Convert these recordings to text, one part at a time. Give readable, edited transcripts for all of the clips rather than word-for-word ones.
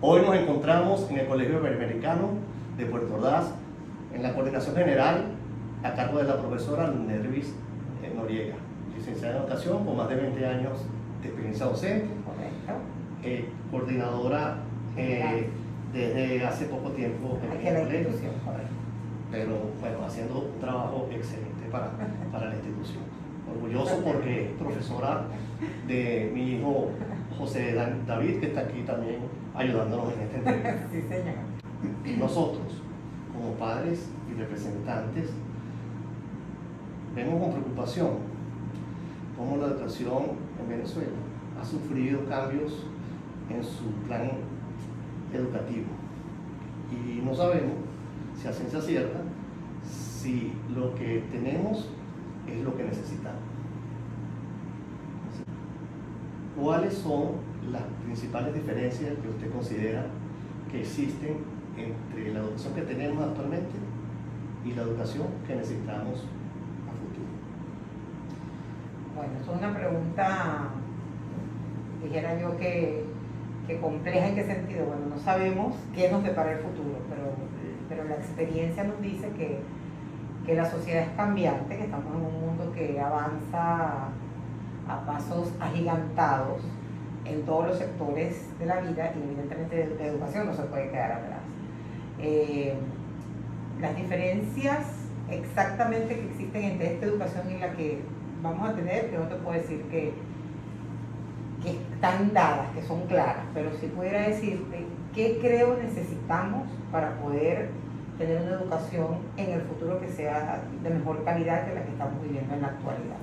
Hoy nos encontramos en el Colegio Iberoamericano de Puerto Ordaz, en la coordinación general a cargo de la profesora Nervis Noriega, licenciada en educación con más de 20 años de experiencia docente, coordinadora desde hace poco tiempo en el colegio, pero bueno, haciendo un trabajo excelente para la institución. Orgulloso porque es profesora de mi hijo José David, que está aquí también ayudándonos en este entrevista. Sí, señor. Nosotros, como padres y representantes, vemos con preocupación cómo la educación en Venezuela ha sufrido cambios en su plan educativo. Y no sabemos si a ciencia cierta si lo que tenemos es lo que necesitamos. ¿Cuáles son las principales diferencias que usted considera que existen entre la educación que tenemos actualmente y la educación que necesitamos a futuro? Bueno, eso es una pregunta, dijera yo, que compleja. ¿En qué sentido? Bueno, no sabemos qué nos depara el futuro, pero la experiencia nos dice que la sociedad es cambiante, que estamos en un mundo que avanza a pasos agigantados en todos los sectores de la vida, y evidentemente la educación no se puede quedar atrás. Las diferencias exactamente que existen entre esta educación y la que vamos a tener, yo no te puedo decir que están dadas, que son claras, pero sí pudiera decirte qué creo necesitamos para poder tener una educación en el futuro que sea de mejor calidad que la que estamos viviendo en la actualidad.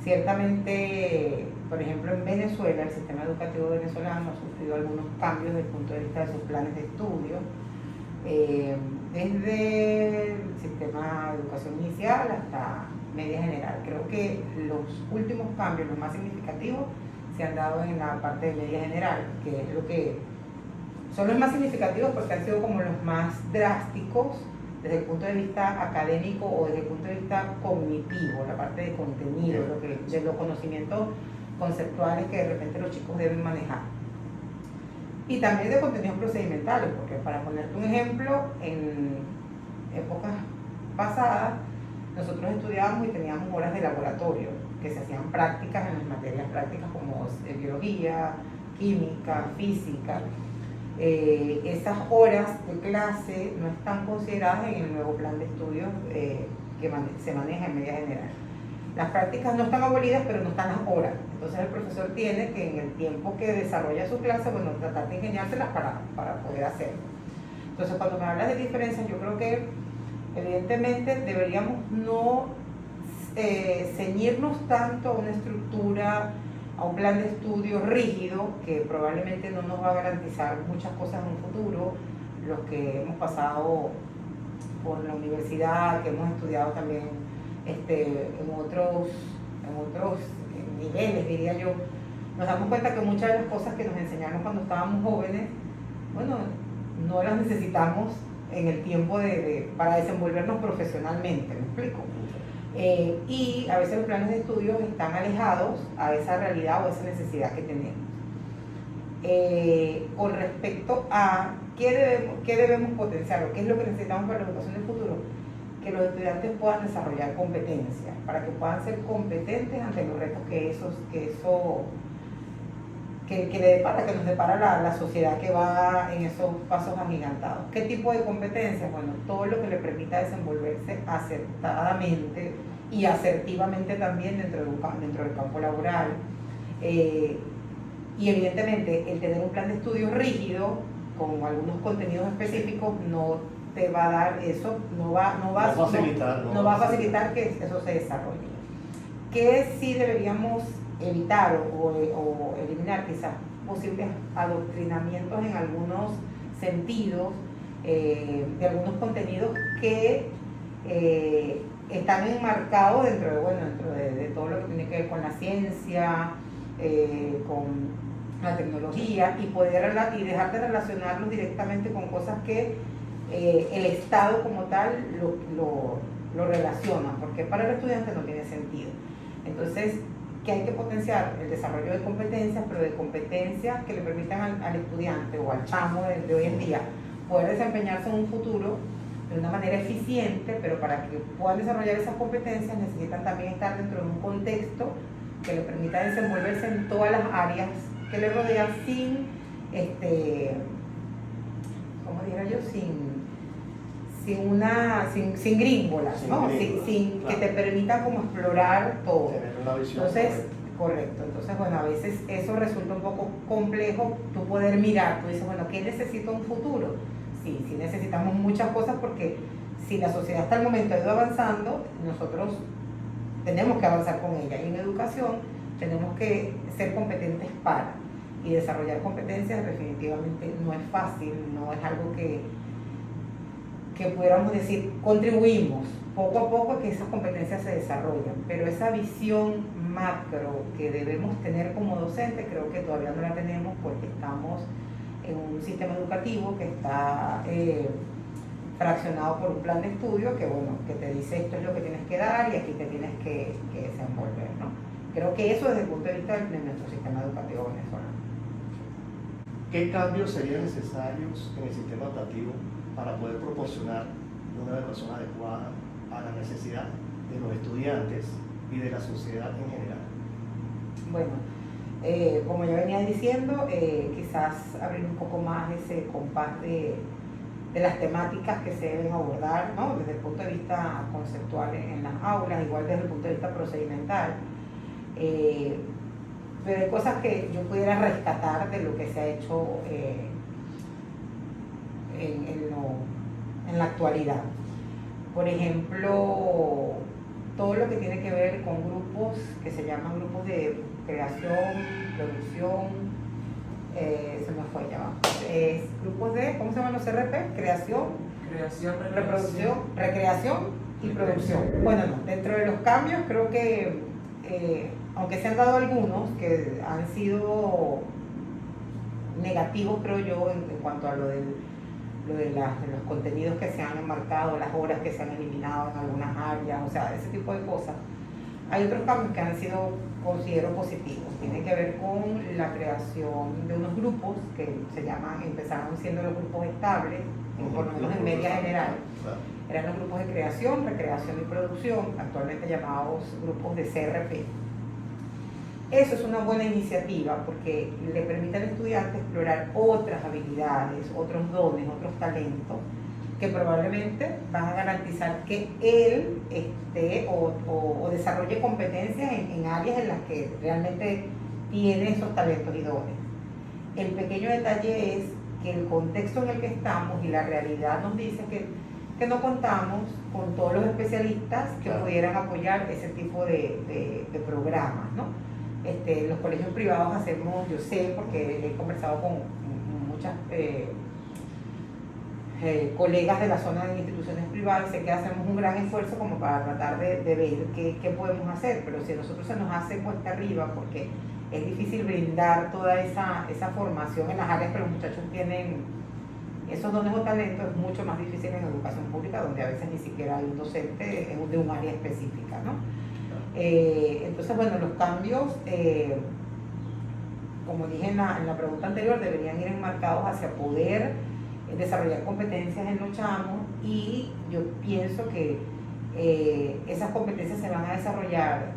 Ciertamente, por ejemplo, en Venezuela, el sistema educativo venezolano ha sufrido algunos cambios desde el punto de vista de sus planes de estudio, desde el sistema de educación inicial hasta media general. Creo que los últimos cambios, los más significativos, se han dado en la parte de media general, que es lo que son los más significativos porque han sido como los más drásticos desde el punto de vista académico o desde el punto de vista cognitivo, la parte de contenido, de los conocimientos conceptuales que de repente los chicos deben manejar. Y también de contenidos procedimentales, porque para ponerte un ejemplo, en épocas pasadas nosotros estudiábamos y teníamos horas de laboratorio, que se hacían prácticas en las materias prácticas como biología, química, física. Esas horas de clase no están consideradas en el nuevo plan de estudios que se maneja en media general. Las prácticas no están abolidas, pero no están las horas. Entonces el profesor tiene que en el tiempo que desarrolla su clase, bueno, tratar de ingeniárselas para poder hacerlo. Entonces cuando me hablas de diferencias, yo creo que evidentemente deberíamos no ceñirnos tanto a una estructura, a un plan de estudio rígido que probablemente no nos va a garantizar muchas cosas en un futuro. Los que hemos pasado por la universidad, que hemos estudiado también en otros niveles, diría yo, nos damos cuenta que muchas de las cosas que nos enseñaron cuando estábamos jóvenes, bueno, no las necesitamos en el tiempo para desenvolvernos profesionalmente, ¿me explico? Y a veces los planes de estudio están alejados a esa realidad o a esa necesidad que tenemos. Con respecto a qué debemos potenciar o qué es lo que necesitamos para la educación del futuro, que los estudiantes puedan desarrollar competencias, para que puedan ser competentes ante los retos que nos depara la sociedad que va en esos pasos agigantados. ¿Qué tipo de competencias? Bueno, todo lo que le permita desenvolverse acertadamente y asertivamente también dentro del campo laboral. Y evidentemente el tener un plan de estudio rígido con algunos contenidos específicos no te va a dar eso, no va a facilitar que eso se desarrolle. ¿Qué sí deberíamos evitar o eliminar? Quizás posibles adoctrinamientos en algunos sentidos de algunos contenidos que están enmarcados dentro de todo lo que tiene que ver con la ciencia, con la tecnología, y dejar de relacionarlos directamente con cosas que el Estado como tal lo relaciona, porque para el estudiante no tiene sentido. Entonces, que hay que potenciar el desarrollo de competencias, pero de competencias que le permitan al estudiante o al chamo de hoy en día poder desempeñarse en un futuro de una manera eficiente, pero para que puedan desarrollar esas competencias necesitan también estar dentro de un contexto que le permita desenvolverse en todas las áreas que le rodean sin, ¿cómo diría yo? Sin grímbolas, ¿no? Sin claro. Que te permita como explorar todo. Tener una visión. Entonces, correcto. Entonces, bueno, a veces eso resulta un poco complejo, tú poder mirar, tú dices, bueno, ¿qué necesita un futuro? Sí, sí necesitamos muchas cosas porque si la sociedad hasta el momento ha ido avanzando, nosotros tenemos que avanzar con ella. Y en educación tenemos que ser competentes para. Y desarrollar competencias definitivamente no es fácil, no es algo que pudiéramos decir, contribuimos poco a poco a que esas competencias se desarrollen, pero esa visión macro que debemos tener como docentes creo que todavía no la tenemos porque estamos en un sistema educativo que está fraccionado por un plan de estudio que, bueno, que te dice esto es lo que tienes que dar y aquí te tienes que desenvolver, ¿no? Creo que eso desde el punto de vista de nuestro sistema educativo venezolano. ¿Qué cambios serían necesarios en el sistema educativo para poder proporcionar una educación adecuada a la necesidad de los estudiantes y de la sociedad en general? Bueno, como ya venía diciendo, quizás abrir un poco más ese compás de las temáticas que se deben abordar, ¿no? Desde el punto de vista conceptual en las aulas, igual desde el punto de vista procedimental. Pero hay cosas que yo pudiera rescatar de lo que se ha hecho en la actualidad. Por ejemplo, todo lo que tiene que ver con grupos que se llaman grupos de creación, producción, se me fue ya, grupos de, ¿cómo se llaman los CRP? Creación, reproducción, recreación y producción. Bueno, no, dentro de los cambios creo que, aunque se han dado algunos que han sido negativos, creo yo, en cuanto a lo de los contenidos que se han enmarcado, las horas que se han eliminado en algunas áreas, o sea, ese tipo de cosas. Hay otros cambios que han sido, considero, positivos. Tiene que ver con la creación de unos grupos que empezaron siendo los grupos estables, por lo menos en media general. Eran los grupos de creación, recreación y producción, actualmente llamados grupos de CRP. Eso es una buena iniciativa porque le permite al estudiante explorar otras habilidades, otros dones, otros talentos que probablemente van a garantizar que él esté o desarrolle competencias en áreas en las que realmente tiene esos talentos y dones. El pequeño detalle es que el contexto en el que estamos y la realidad nos dice que no contamos con todos los especialistas que pudieran apoyar ese tipo de programas, ¿no? Los colegios privados hacemos, yo sé porque he conversado con muchas colegas de la zona de instituciones privadas, sé que hacemos un gran esfuerzo como para tratar de ver qué podemos hacer, pero si a nosotros se nos hace cuesta arriba porque es difícil brindar toda esa formación en las áreas que los muchachos tienen esos dones o talentos, es mucho más difícil en educación pública donde a veces ni siquiera hay un docente de un área específica, ¿no? Entonces, bueno, los cambios, como dije en la pregunta anterior, deberían ir enmarcados hacia poder desarrollar competencias en los chamos y yo pienso que esas competencias se van a desarrollar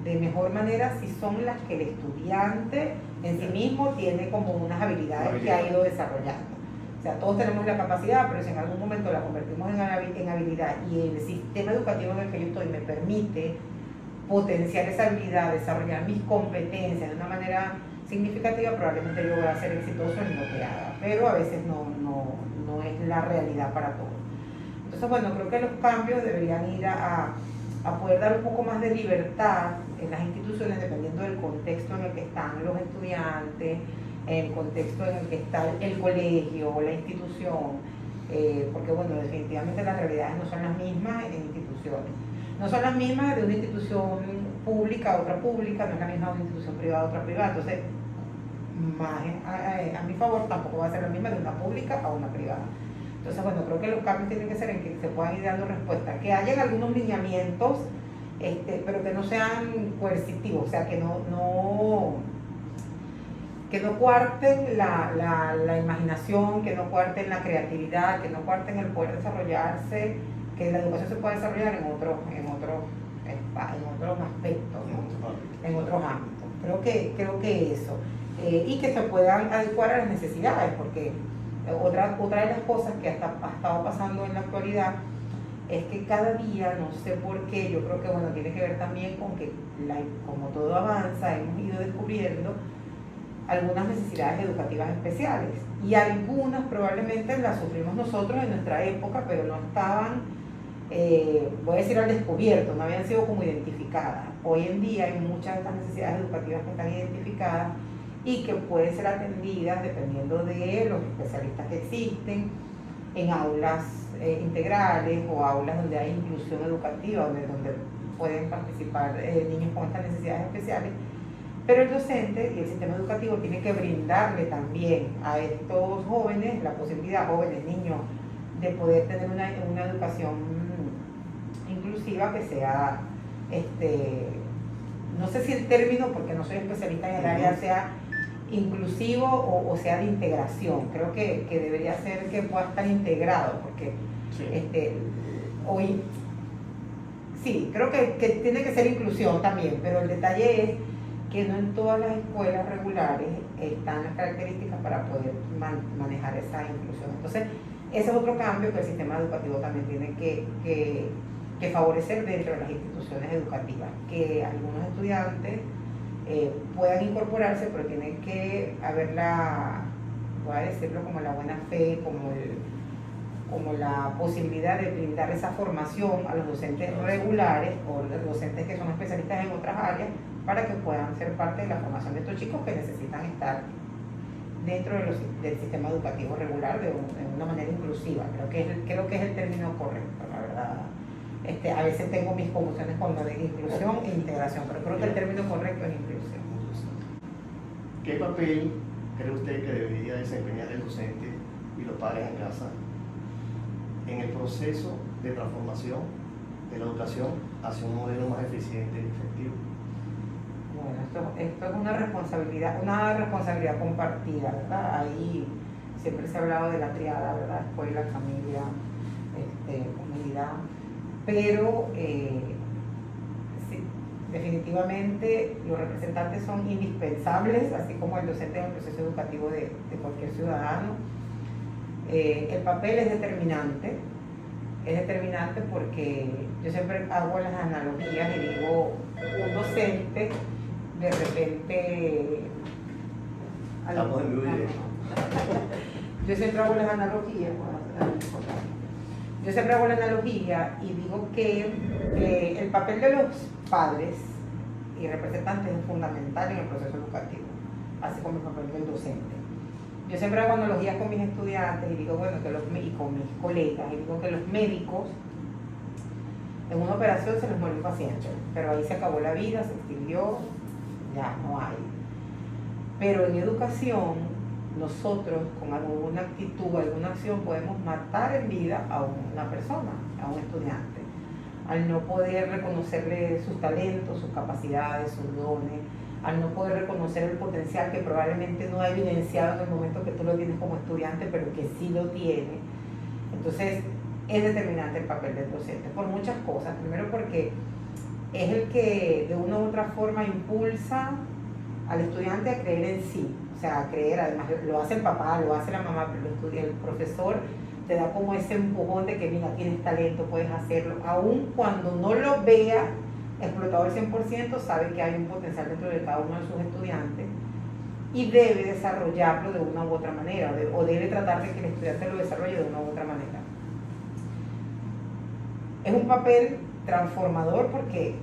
de mejor manera si son las que el estudiante en sí mismo tiene como unas habilidades que ha ido desarrollando. O sea, todos tenemos la capacidad, pero si en algún momento la convertimos en habilidad y el sistema educativo en el que yo estoy me permite potenciar esa habilidad, desarrollar mis competencias de una manera significativa, probablemente yo voy a ser exitoso en lo que haga, pero a veces no es la realidad para todos. Entonces, bueno, creo que los cambios deberían ir a poder dar un poco más de libertad en las instituciones dependiendo del contexto en el que están los estudiantes, en el contexto en el que está el colegio o la institución, porque bueno, definitivamente las realidades no son las mismas en instituciones. No son las mismas de una institución pública a otra pública, no es la misma de una institución privada a otra privada. Entonces, más a mi favor, tampoco va a ser la misma de una pública a una privada. Entonces, bueno, creo que los cambios tienen que ser en que se puedan ir dando respuesta, que hayan algunos lineamientos pero que no sean coercitivos, o sea, que no cuarten la imaginación, que no cuarten la creatividad, que no cuarten el poder desarrollarse, que la educación se pueda desarrollar en otros aspectos, ¿no? En otros ámbitos. Creo que eso. Y que se puedan adecuar a las necesidades, porque otra de las cosas que ha estado pasando en la actualidad es que cada día, no sé por qué, yo creo que bueno, tiene que ver también con que como todo avanza, hemos ido descubriendo algunas necesidades educativas especiales, y algunas probablemente las sufrimos nosotros en nuestra época, pero no estaban, voy a decir al descubierto, no habían sido como identificadas. Hoy en día hay muchas de estas necesidades educativas que están identificadas y que pueden ser atendidas dependiendo de los especialistas que existen en aulas integrales o aulas donde hay inclusión educativa, donde pueden participar niños con estas necesidades especiales. Pero el docente y el sistema educativo tiene que brindarle también a estos jóvenes la posibilidad, jóvenes, niños, de poder tener una educación inclusiva que sea, no sé si el término, porque no soy especialista en el área, sea inclusivo o sea de integración. Creo que debería ser que pueda estar integrado, porque hoy, sí, creo que tiene que ser inclusión también, pero el detalle es que no en todas las escuelas regulares están las características para poder manejar esa inclusión. Entonces, ese es otro cambio que el sistema educativo también tiene que favorecer dentro de las instituciones educativas, que algunos estudiantes puedan incorporarse, pero tiene que haber voy a decirlo, como la buena fe, como la posibilidad de brindar esa formación a los docentes regulares o los docentes que son especialistas en otras áreas, para que puedan ser parte de la formación de estos chicos que necesitan estar dentro del sistema educativo regular de una manera inclusiva. Creo que es el término correcto, la verdad. A veces tengo mis confusiones con lo de inclusión e integración, pero creo que el término correcto es inclusión. ¿Qué papel cree usted que debería desempeñar el docente y los padres en casa en el proceso de transformación de la educación hacia un modelo más eficiente y efectivo? Bueno, esto es una responsabilidad compartida, ¿verdad? Ahí siempre se ha hablado de la triada, ¿verdad? Escuela, familia, comunidad, pero sí, definitivamente los representantes son indispensables, así como el docente en el proceso educativo de cualquier ciudadano. El papel es determinante porque yo siempre hago las analogías y digo, un docente de repente... Estamos en vivo. Yo siempre hago las analogías, y digo que el papel de los padres y representantes es fundamental en el proceso educativo, así como el papel del docente. Yo siempre hago analogías con mis estudiantes y digo, bueno, y con mis colegas, y digo que los médicos en una operación se les muere un paciente, pero ahí se acabó la vida, se extinguió, ya no hay. Pero en educación, nosotros con alguna actitud, alguna acción, podemos matar en vida a una persona, a un estudiante, al no poder reconocerle sus talentos, sus capacidades, sus dones, al no poder reconocer el potencial que probablemente no ha evidenciado en el momento que tú lo tienes como estudiante, pero que sí lo tiene. Entonces, es determinante el papel del docente por muchas cosas. Primero porque es el que de una u otra forma impulsa al estudiante a creer en sí, o sea, a creer, además lo hace el papá, lo hace la mamá, pero el profesor te da como ese empujón de que mira, tienes talento, puedes hacerlo, aun cuando no lo vea explotado al 100%, sabe que hay un potencial dentro de cada uno de sus estudiantes y debe desarrollarlo de una u otra manera, o debe tratar de que el estudiante lo desarrolle de una u otra manera. Es un papel transformador porque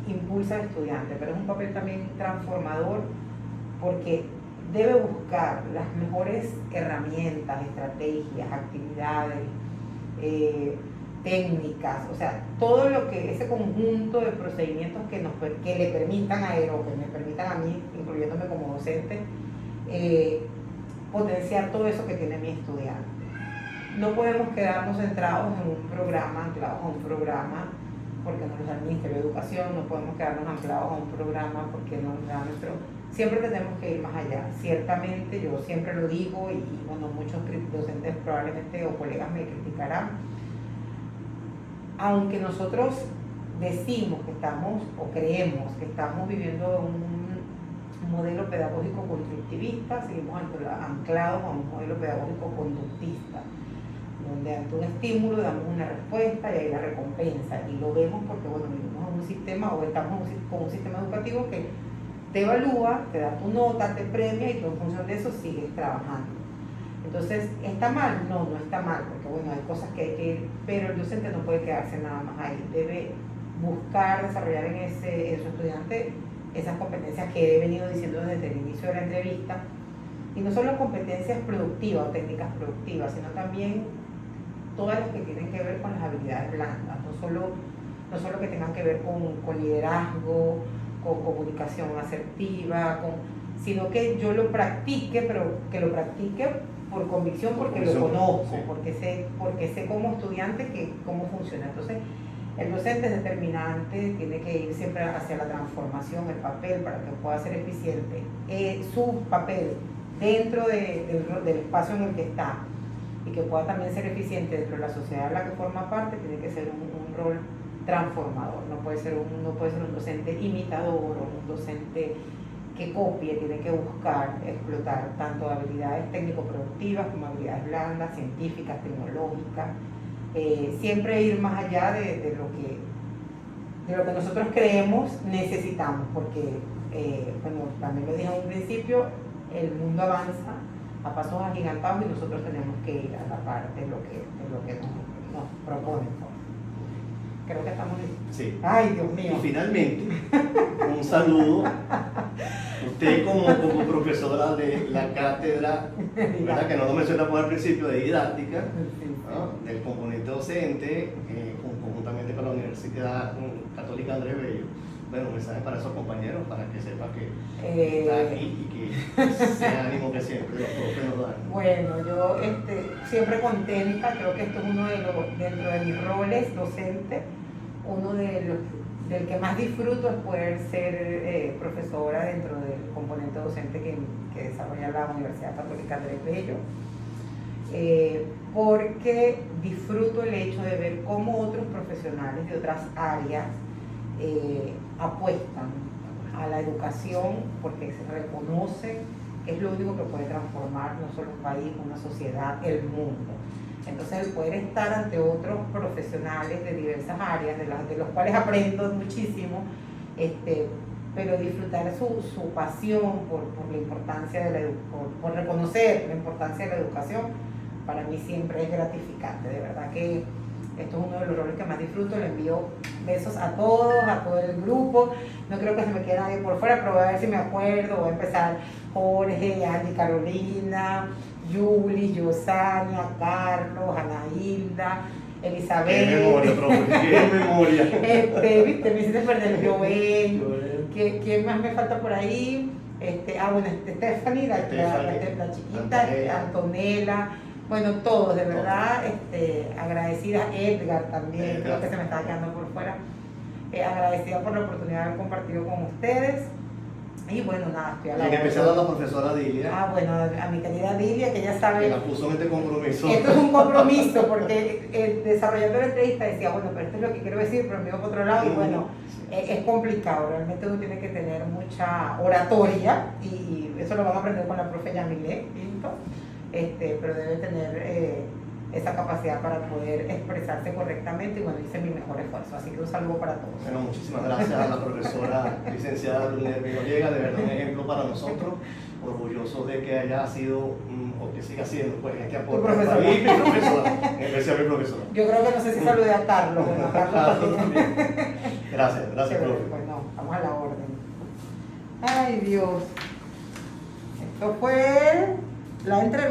impulsa al estudiante, pero es un papel también transformador porque debe buscar las mejores herramientas, estrategias, actividades, técnicas, o sea, todo lo que ese conjunto de procedimientos que le permitan a él o que me permitan a mí, incluyéndome como docente, potenciar todo eso que tiene mi estudiante. No podemos quedarnos centrados en un programa, anclados a un programa, porque nos da el Ministerio de Educación, no podemos quedarnos anclados a un programa porque nos da nuestro... Siempre tenemos que ir más allá. Ciertamente, yo siempre lo digo y bueno, muchos docentes probablemente o colegas me criticarán. Aunque nosotros decimos que estamos o creemos que estamos viviendo un modelo pedagógico constructivista, seguimos anclados a un modelo pedagógico conductista, donde ante un estímulo damos una respuesta y hay la recompensa, y lo vemos porque bueno, vivimos en un sistema o estamos con un sistema educativo que te evalúa, te da tu nota, te premia y tú en función de eso sigues trabajando. Entonces, ¿está mal? No, no está mal, porque bueno, hay cosas que hay que ir, pero el docente no puede quedarse nada más ahí, debe buscar desarrollar en su estudiante esas competencias que he venido diciendo desde el inicio de la entrevista, y no solo competencias productivas o técnicas productivas, sino también todas las que tienen que ver con las habilidades blandas, no solo que tengan que ver con liderazgo, con comunicación asertiva, sino que yo lo practique, pero que lo practique por convicción, porque lo conozco, sí. porque sé como estudiante cómo funciona. Entonces, el docente es determinante, tiene que ir siempre hacia la transformación, el papel, para que pueda ser eficiente. Su papel dentro del espacio en el que está, y que pueda también ser eficiente dentro de la sociedad en la que forma parte, tiene que ser un rol transformador. No puede ser un docente imitador o un docente que copie, tiene que buscar explotar tanto habilidades técnico-productivas como habilidades blandas, científicas, tecnológicas, siempre ir más allá de lo que nosotros creemos necesitamos, porque bueno, también lo dije en un principio, el mundo avanza a pasos agigantados y nosotros tenemos que ir a la parte de lo que nos proponen. Creo que estamos listos. Sí. Ay, Dios mío. Y finalmente, un saludo. Usted como profesora de la cátedra, ¿verdad? Que no lo mencionamos al principio, de didáctica, ¿no? Del componente docente, conjuntamente con la Universidad Católica Andrés Bello. Bueno, un mensaje para esos compañeros, para que sepan que está aquí y que sea ánimo que siempre los profes nos dan. Bueno, yo siempre contenta, creo que esto es uno de los, dentro de mis roles docente, uno del que más disfruto es poder ser profesora dentro del componente docente que desarrolla la Universidad Católica Andrés Bello, porque disfruto el hecho de ver cómo otros profesionales de otras áreas apuestan a la educación, porque se reconoce que es lo único que puede transformar no solo un país, una sociedad, el mundo. Entonces, el poder estar ante otros profesionales de diversas áreas, de los cuales aprendo muchísimo, pero disfrutar su pasión por la importancia por reconocer la importancia de la educación, para mí siempre es gratificante. De verdad que esto es uno de los roles que más disfruto. Le envío besos a todo el grupo. No creo que se me quede nadie por fuera, pero voy a ver si me acuerdo. Voy a empezar: Jorge, Andy, Carolina, Yuli, Yosania, Carlos, Ana Hilda, Elizabeth. ¡Qué memoria, profe! ¡Qué memoria! Viste, me hiciste perder Joel. ¿Quién más me falta por ahí? Bueno, Stephanie, la chiquita, Antonella. Bueno, todos, de verdad, agradecida. Edgar también, creo que se me estaba quedando por fuera. Agradecida por la oportunidad de haber compartido con ustedes. Y bueno, nada, estoy a la hora. En especial a la profesora Dilia. Bueno, a mi querida Dilia, que ya sabe. Que la puso en este compromiso. Esto es un compromiso, porque desarrollando la entrevista decía, bueno, pero esto es lo que quiero decir, pero me iba por otro lado, y bueno, es complicado. Realmente uno tiene que tener mucha oratoria, y eso lo van a aprender con la profe Yamile Pinto. Pero debe tener esa capacidad para poder expresarse correctamente, y bueno, hice mi mejor esfuerzo, así que un saludo para todos. Bueno, muchísimas gracias a la profesora licenciada Luna Noriega, de verdad un ejemplo para nosotros, orgulloso de que haya sido o que siga siendo pues este aporte para mí, mi profesora, en especial mi profesora. Yo creo que no sé si saludé a Carlos. Bueno, Carlos también. Gracias, profe. Bueno, vamos a la orden. Ay, Dios. Esto fue la entrevista.